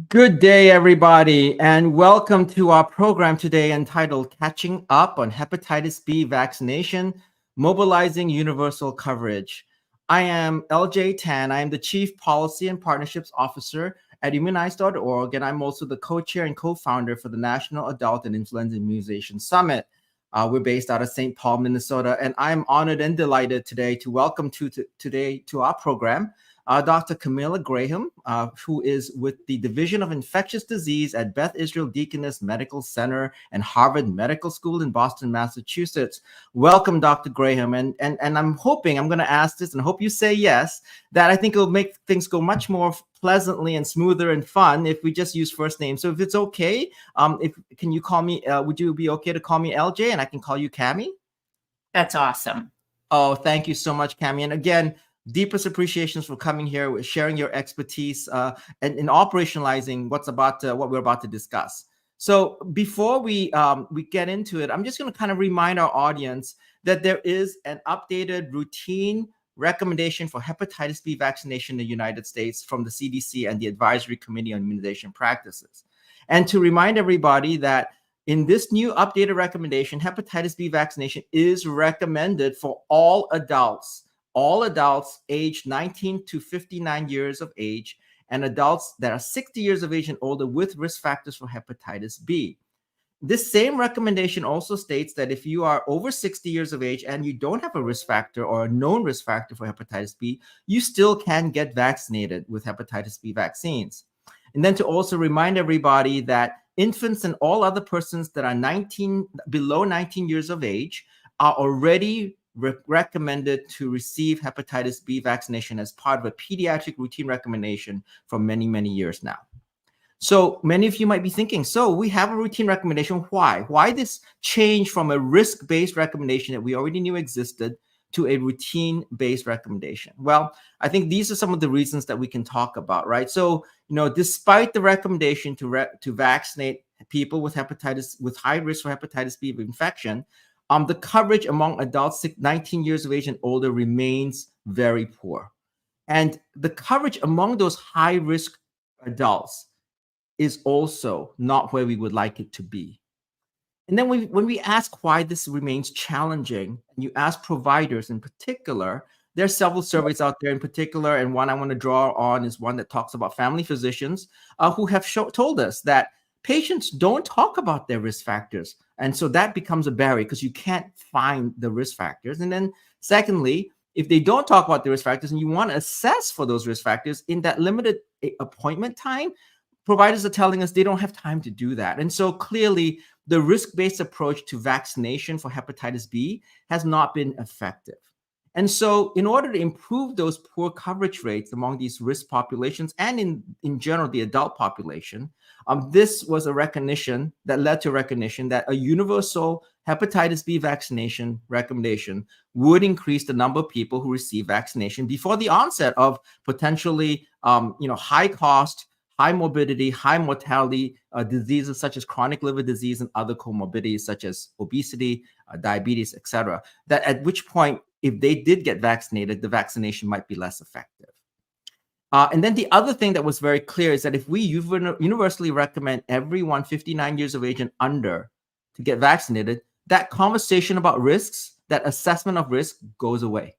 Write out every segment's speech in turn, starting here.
Good day, everybody, and welcome to our program today entitled Catching Up on Hepatitis B Vaccination, Mobilizing Universal Coverage. I am LJ Tan. I am the Chief Policy and Partnerships Officer at immunize.org, and I'm also the co-chair and co-founder for the National Adult and Influenza Immunization Summit. We're based out of St. Paul, Minnesota, and I'm honored and delighted today to welcome today to our program Dr. Camilla Graham, who is with the Division of Infectious Disease at Beth Israel Deaconess Medical Center and Harvard Medical School in Boston, Massachusetts. Welcome, Dr. Graham. And I'm hoping, I'm going to ask this and hope you say yes, that I think it'll make things go much more pleasantly and smoother and fun if we just use first names. So if it's okay, can you call me, would you be okay to call me LJ and I can call you Cammy? That's awesome. Oh, thank you so much, Cammy. And again, deepest appreciations for coming here, sharing your expertise, and in operationalizing what we're about to discuss. So before we get into it, I'm just going to kind of remind our audience that there is an updated routine recommendation for hepatitis B vaccination in the United States from the CDC and the Advisory Committee on Immunization Practices. And to remind everybody that in this new updated recommendation, hepatitis B vaccination is recommended for all adults aged 19 to 59 years of age, and adults that are 60 years of age and older with risk factors for hepatitis B. This same recommendation also states that if you are over 60 years of age and you don't have a risk factor or a known risk factor for hepatitis B, you still can get vaccinated with hepatitis B vaccines. And then to also remind everybody that infants and all other persons that are below 19 years of age are already recommended to receive hepatitis B vaccination as part of a pediatric routine recommendation for many, many years now. So many of you might be thinking, so we have a routine recommendation. Why? Why this change from a risk-based recommendation that we already knew existed to a routine-based recommendation? Well, I think these are some of the reasons that we can talk about, right? So, despite the recommendation to vaccinate people with high risk for hepatitis B infection, the coverage among adults 19 years of age and older remains very poor. And the coverage among those high-risk adults is also not where we would like it to be. And then when we ask why this remains challenging, and you ask providers in particular, there are several surveys out there in particular, and one I want to draw on is one that talks about family physicians who have told us that patients don't talk about their risk factors. And so that becomes a barrier because you can't find the risk factors. And then secondly, if they don't talk about the risk factors and you want to assess for those risk factors in that limited appointment time, providers are telling us they don't have time to do that. And so clearly the risk-based approach to vaccination for hepatitis B has not been effective. And so in order to improve those poor coverage rates among these risk populations and in general, the adult population, this was a recognition that led to recognition that a universal hepatitis B vaccination recommendation would increase the number of people who receive vaccination before the onset of potentially high cost, high morbidity, high mortality diseases such as chronic liver disease and other comorbidities such as obesity, diabetes, etc. That at which point, if they did get vaccinated, the vaccination might be less effective. And then the other thing that was very clear is that if we universally recommend everyone 59 years of age and under to get vaccinated, that conversation about risks, that assessment of risk goes away.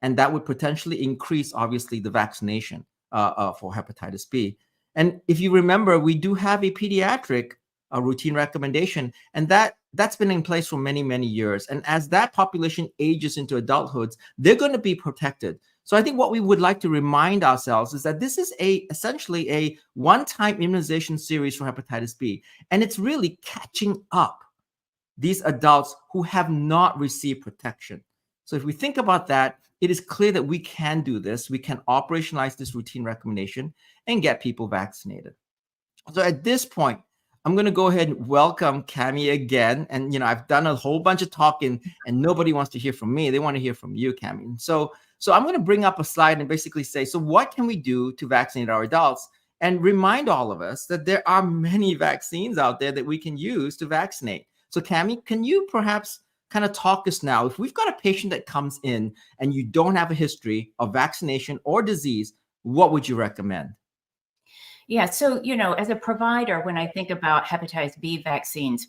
And that would potentially increase, obviously, the vaccination for hepatitis B. And if you remember, we do have a pediatric routine recommendation, and that's been in place for many, many years. And as that population ages into adulthood, they're going to be protected. So I think what we would like to remind ourselves is that this is essentially a one-time immunization series for hepatitis B, and it's really catching up these adults who have not received protection. So if we think about that, it is clear that we can do this. We can operationalize this routine recommendation and get people vaccinated. So at this point, I'm going to go ahead and welcome Cammy again. And, I've done a whole bunch of talking and nobody wants to hear from me. They want to hear from you, Cammy. So I'm going to bring up a slide and basically say, so what can we do to vaccinate our adults? And remind all of us that there are many vaccines out there that we can use to vaccinate. So Cammy, can you perhaps kind of talk us now, if we've got a patient that comes in and you don't have a history of vaccination or disease, what would you recommend? Yeah, so, as a provider, when I think about hepatitis B vaccines,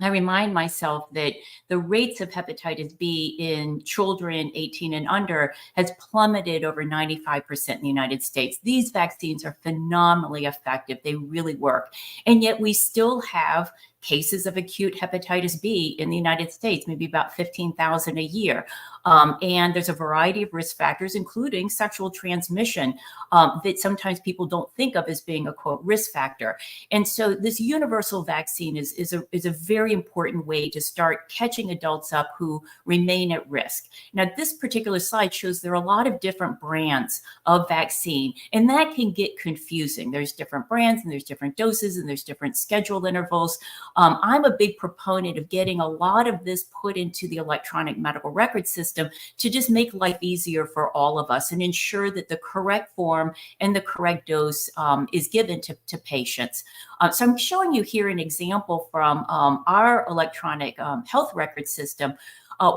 I remind myself that the rates of hepatitis B in children 18 and under has plummeted over 95% in the United States. These vaccines are phenomenally effective. They really work. And yet we still have cases of acute hepatitis B in the United States, maybe about 15,000 a year. And there's a variety of risk factors, including sexual transmission, that sometimes people don't think of as being a quote risk factor. And so this universal vaccine is a very important way to start catching adults up who remain at risk. Now, this particular slide shows there are a lot of different brands of vaccine, and that can get confusing. There's different brands and there's different doses and there's different schedule intervals. I'm a big proponent of getting a lot of this put into the electronic medical record system to just make life easier for all of us and ensure that the correct form and the correct dose is given to patients. So I'm showing you here an example from our electronic health record system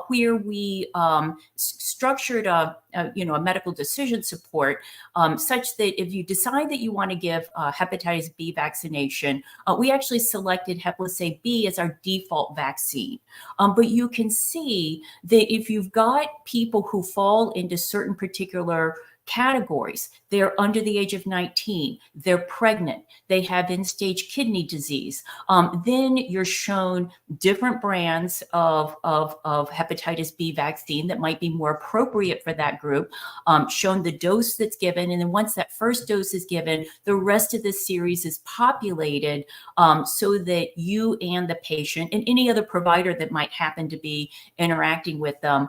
where we structured a medical decision support such that if you decide that you want to give hepatitis B vaccination, we actually selected Hepatitis B as our default vaccine. But you can see that if you've got people who fall into certain particular categories, they're under the age of 19, they're pregnant, they have end-stage kidney disease, then you're shown different brands of hepatitis B vaccine that might be more appropriate for that group, shown the dose that's given, and then once that first dose is given, the rest of the series is populated so that you and the patient and any other provider that might happen to be interacting with them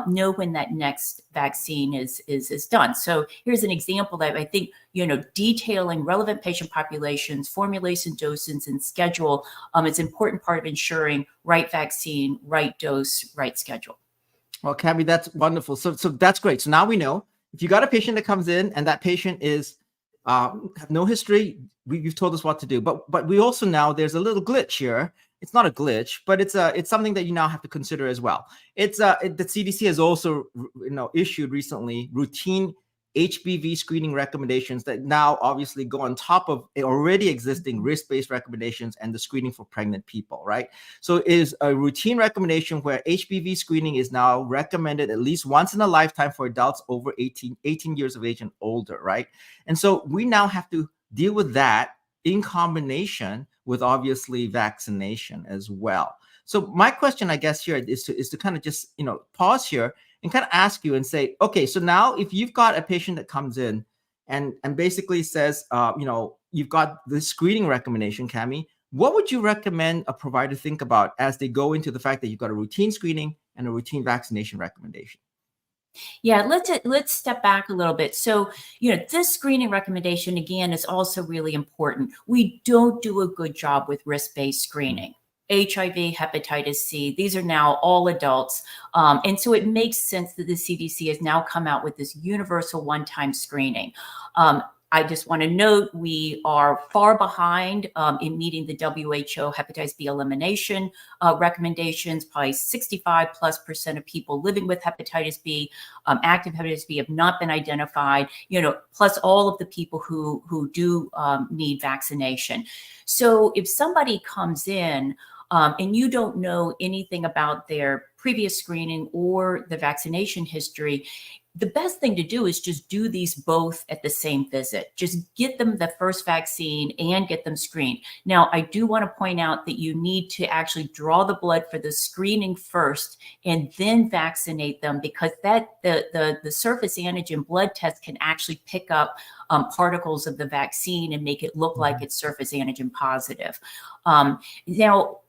know when that next vaccine is done. So here's an example that I think, detailing relevant patient populations, formulation doses, and schedule is an important part of ensuring right vaccine, right dose, right schedule. Well, Cammy, that's wonderful. So that's great. So now we know if you got a patient that comes in and that patient is have no history, you've told us what to do. But we also now there's a little glitch here. It's not a glitch, but it's something that you now have to consider as well. It's the CDC has also issued recently routine HBV screening recommendations that now obviously go on top of already existing risk-based recommendations and the screening for pregnant people, right? So it is a routine recommendation where HBV screening is now recommended at least once in a lifetime for adults over 18 years of age and older, right? And so we now have to deal with that in combination with obviously vaccination as well. So my question, I guess, here is to kind of just, pause here and kind of ask you and say, okay, so now if you've got a patient that comes in and basically says, you've got the screening recommendation, Cammy, what would you recommend a provider think about as they go into the fact that you've got a routine screening and a routine vaccination recommendation? Yeah, let's step back a little bit. So, this screening recommendation, again, is also really important. We don't do a good job with risk-based screening. HIV, hepatitis C, these are now all adults. And so it makes sense that the CDC has now come out with this universal one-time screening. I just want to note we are far behind in meeting the WHO hepatitis B elimination recommendations. Probably 65+% of people living with hepatitis B, active hepatitis B, have not been identified. Plus all of the people who do need vaccination. So if somebody comes in and you don't know anything about their previous screening or the vaccination history, the best thing to do is just do these both at the same visit. Just get them the first vaccine and get them screened. Now, I do want to point out that you need to actually draw the blood for the screening first and then vaccinate them, because the surface antigen blood test can actually pick up particles of the vaccine and make it look like it's surface antigen positive. Now,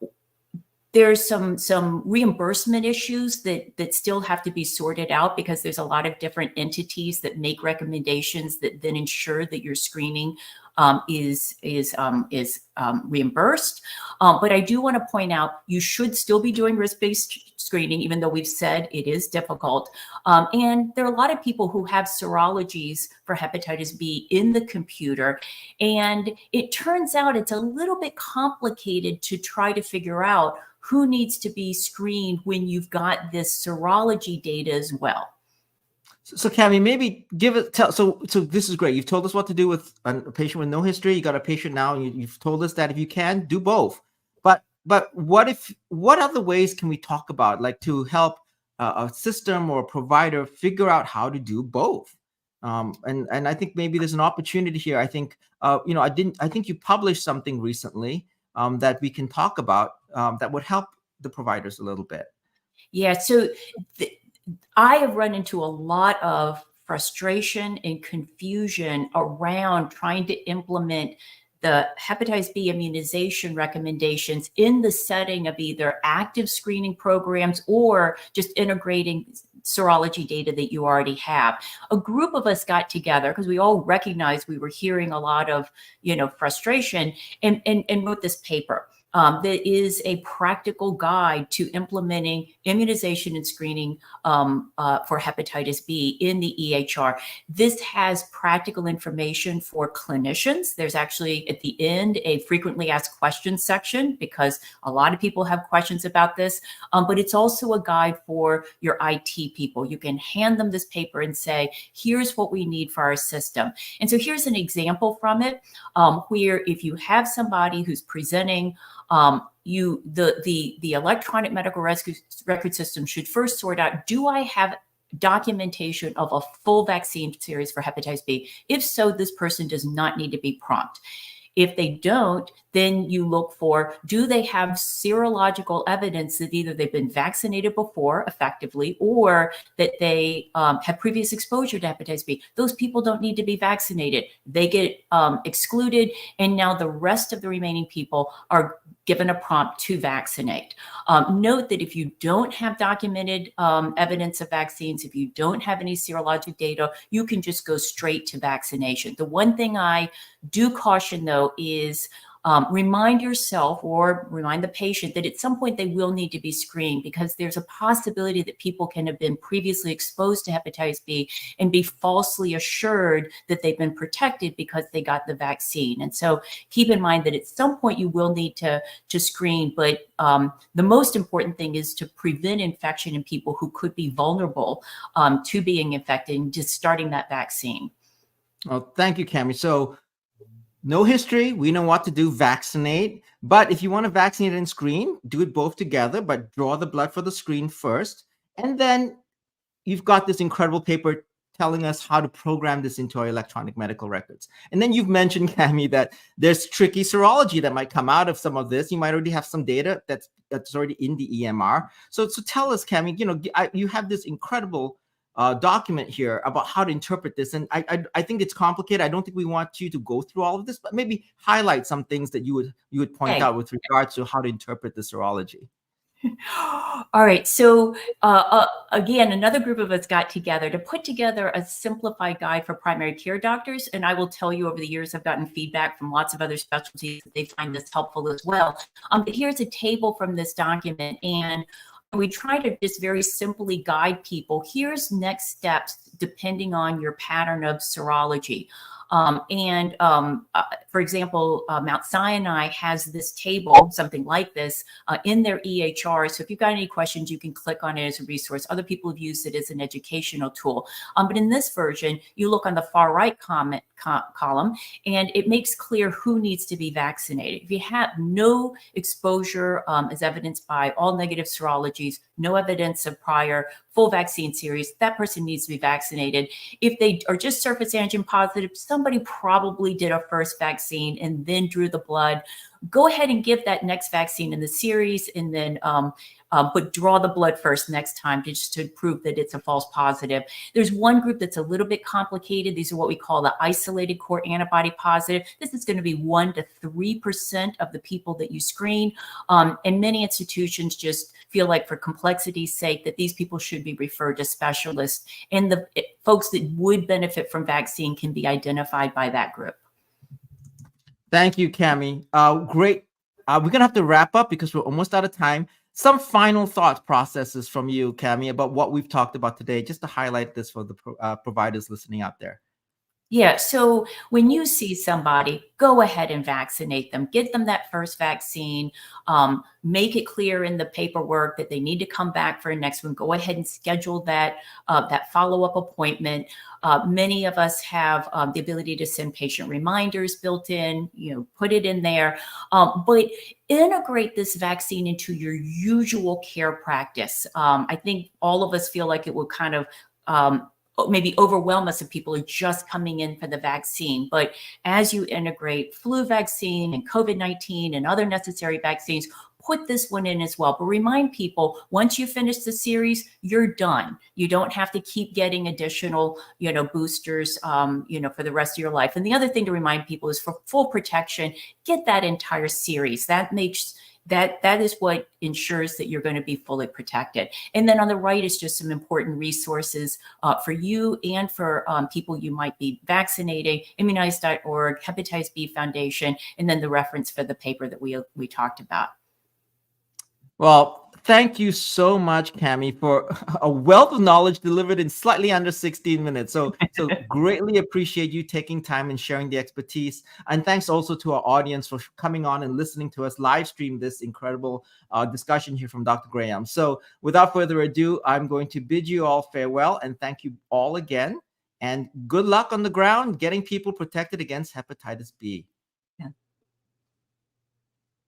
there's some reimbursement issues that still have to be sorted out, because there's a lot of different entities that make recommendations that then ensure that your screening is reimbursed. But I do want to point out you should still be doing risk-based screening, even though we've said it is difficult. And there are a lot of people who have serologies for hepatitis B in the computer. And it turns out it's a little bit complicated to try to figure out who needs to be screened when you've got this serology data as well. So Cami, maybe give it. So this is great. You've told us what to do with a patient with no history. You got a patient now, and you've told us that if you can, do both. But what other ways can we talk about, like to help a system or a provider figure out how to do both? And I think maybe there's an opportunity here. I think I think you published something recently that we can talk about that would help the providers a little bit. Yeah. So I have run into a lot of frustration and confusion around trying to implement the hepatitis B immunization recommendations in the setting of either active screening programs or just integrating serology data that you already have. A group of us got together because we all recognized we were hearing a lot of, frustration, and wrote this paper. That is a practical guide to implementing immunization and screening for hepatitis B in the EHR. This has practical information for clinicians. There's actually at the end a frequently asked questions section because a lot of people have questions about this, but it's also a guide for your IT people. You can hand them this paper and say, here's what we need for our system. And so here's an example from it where if you have somebody who's presenting, the electronic medical record system should first sort out, do I have documentation of a full vaccine series for hepatitis B? If so, this person does not need to be prompt. If they don't, then you look for, do they have serological evidence that either they've been vaccinated before effectively or that they have previous exposure to hepatitis B? Those people don't need to be vaccinated. They get excluded, and now the rest of the remaining people are given a prompt to vaccinate. Note that if you don't have documented evidence of vaccines, if you don't have any serologic data, you can just go straight to vaccination. The one thing I do caution, though, is remind yourself or remind the patient that at some point they will need to be screened, because there's a possibility that people can have been previously exposed to hepatitis B and be falsely assured that they've been protected because they got the vaccine. And so keep in mind that at some point you will need to screen, but the most important thing is to prevent infection in people who could be vulnerable to being infected and just starting that vaccine. Well, thank you, Cami. So no history, we know what to do, vaccinate. But if you want to vaccinate and screen, do it both together, but draw the blood for the screen first. And then you've got this incredible paper telling us how to program this into our electronic medical records. And then you've mentioned, Cami, that there's tricky serology that might come out of some of this. You might already have some data that's already in the EMR. So tell us, Cami, you have this incredible document here about how to interpret this. And I think it's complicated. I don't think we want you to go through all of this, but maybe highlight some things that you would point out with regards to how to interpret the serology. All right. So again, another group of us got together to put together a simplified guide for primary care doctors. And I will tell you, over the years, I've gotten feedback from lots of other specialties that they find this helpful as well. But here's a table from this document, and we try to just very simply guide people. Here's next steps depending on your pattern of serology. For example, Mount Sinai has this table, something like this, in their EHR. So if you've got any questions, you can click on it as a resource. Other people have used it as an educational tool. But in this version, you look on the far right column, and it makes clear who needs to be vaccinated. If you have no exposure, as evidenced by all negative serologies, no evidence of prior full vaccine series, that person needs to be vaccinated. If they are just surface antigen positive, somebody probably did a first vaccine and then drew the blood. Go ahead and give that next vaccine in the series, and then but draw the blood first next time just to prove that it's a false positive. There's one group that's a little bit complicated. These are what we call the isolated core antibody positive. This is going to be 1% to 3% of the people that you screen. And many institutions just feel like, for complexity's sake, that these people should be referred to specialists, and the folks that would benefit from vaccine can be identified by that group. Thank you, Cami. Great. We're going to have to wrap up because we're almost out of time. Some final thought processes from you, Cami, about what we've talked about today, just to highlight this for the providers listening out there. Yeah. So when you see somebody, go ahead and vaccinate them. Get them that first vaccine. Make it clear in the paperwork that they need to come back for a next one. Go ahead and schedule that follow-up appointment. Many of us have the ability to send patient reminders built in. Put it in there, but integrate this vaccine into your usual care practice. I think all of us feel like it will kind of maybe overwhelm us if people are just coming in for the vaccine. But as you integrate flu vaccine and COVID-19 and other necessary vaccines, put this one in as well. But remind people, once you finish the series, you're done. You don't have to keep getting additional, boosters, for the rest of your life. And the other thing to remind people is, for full protection, get that entire series. That is what ensures that you're going to be fully protected. And then on the right is just some important resources for you and for people you might be vaccinating: immunize.org, Hepatitis B Foundation, and then the reference for the paper that we talked about. Well, thank you so much, Cami, for a wealth of knowledge delivered in slightly under 16 minutes. So greatly appreciate you taking time and sharing the expertise. And thanks also to our audience for coming on and listening to us live stream this incredible discussion here from Dr. Graham. So without further ado, I'm going to bid you all farewell and thank you all again. And good luck on the ground getting people protected against hepatitis B.